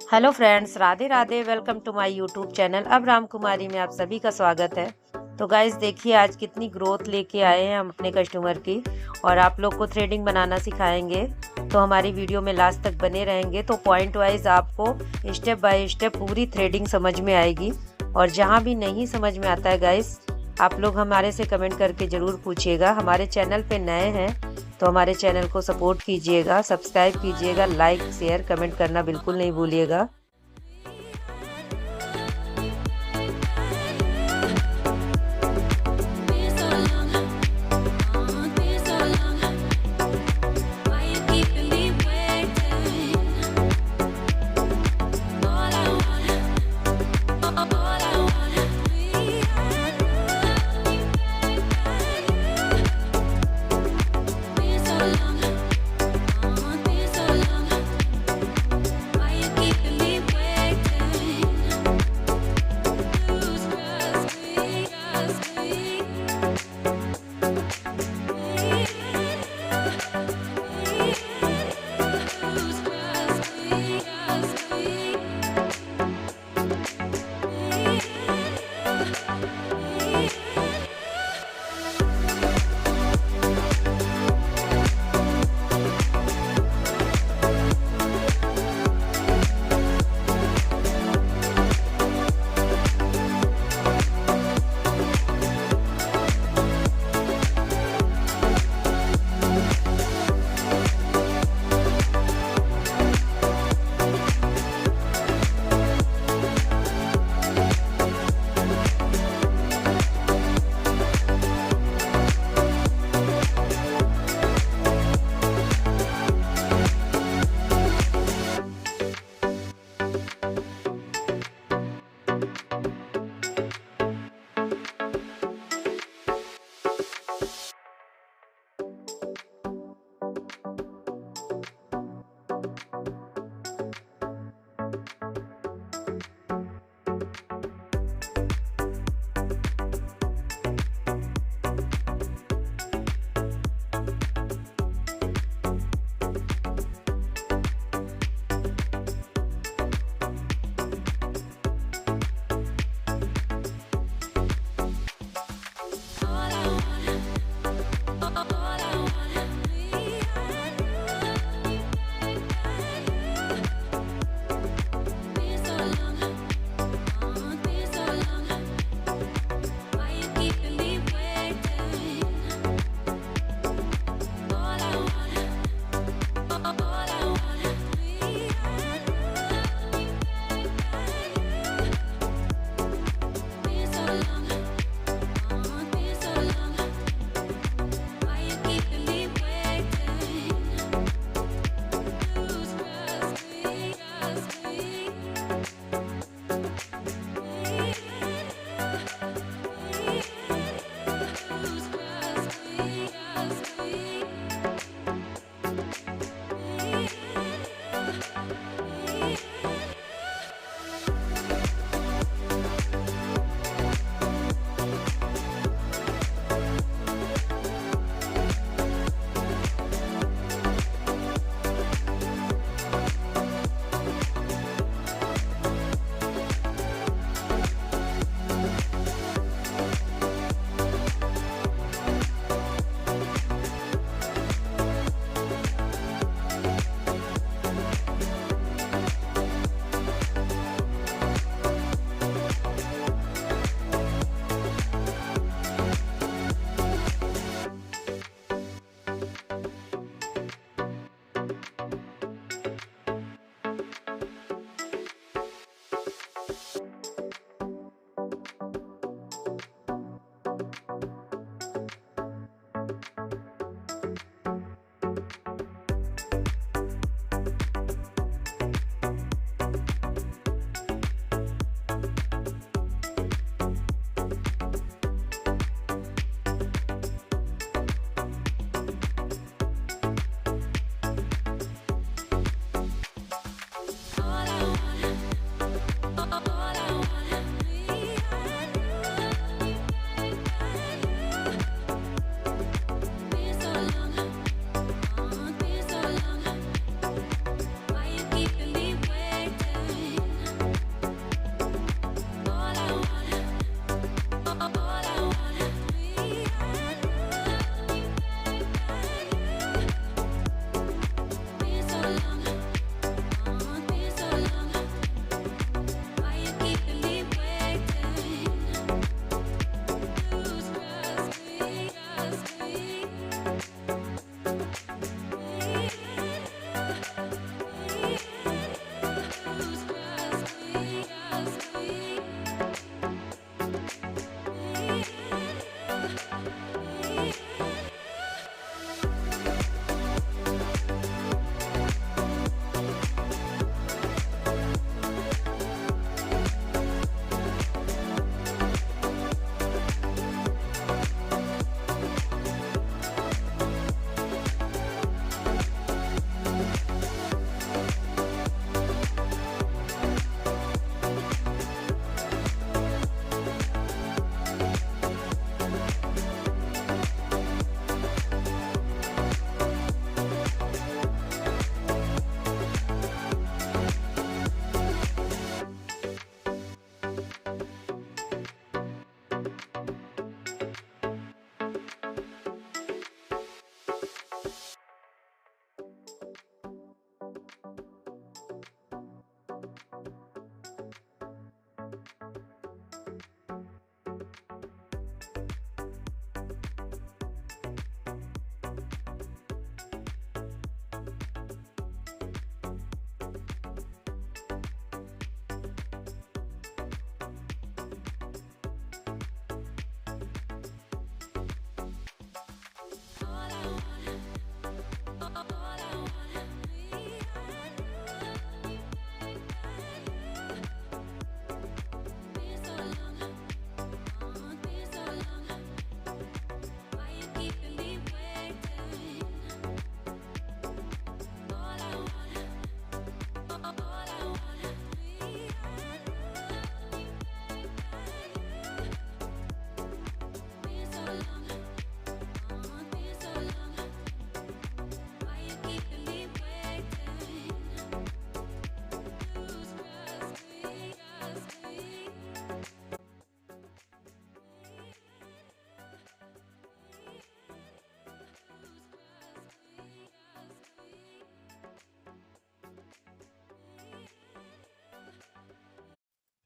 Hello friends, Radhe Radhe. Welcome to my YouTube channel. अब राम कुमारी में आप सभी का स्वागत है। तो गाइस देखिए आज कितनी ग्रोथ लेके आए हैं हम अपने कस्टमर की, और आप लोग को थ्रेडिंग बनाना सिखाएंगे। तो हमारी वीडियो में लास्ट तक बने रहेंगे तो पॉइंट वाइज आपको स्टेप बाय स्टेप पूरी थ्रेडिंग समझ में आएगी। और जहाँ भी नहीं समझ में आता है गाइस, आप लोग हमारे से कमेंट करके ज़रूर पूछिएगा। हमारे चैनल पे नए हैं तो हमारे चैनल को सपोर्ट कीजिएगा, सब्सक्राइब कीजिएगा, लाइक शेयर कमेंट करना बिल्कुल नहीं भूलिएगा।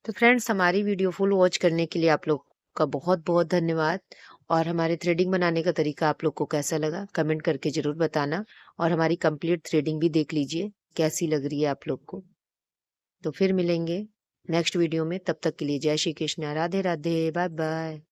तो फ्रेंड्स, हमारी वीडियो फुल वॉच करने के लिए आप लोग का बहुत बहुत धन्यवाद। और हमारे थ्रेडिंग बनाने का तरीका आप लोग को कैसा लगा कमेंट करके ज़रूर बताना। और हमारी कंप्लीट थ्रेडिंग भी देख लीजिए कैसी लग रही है आप लोग को। तो फिर मिलेंगे नेक्स्ट वीडियो में, तब तक के लिए जय श्री कृष्णा, राधे राधे, बाय बाय।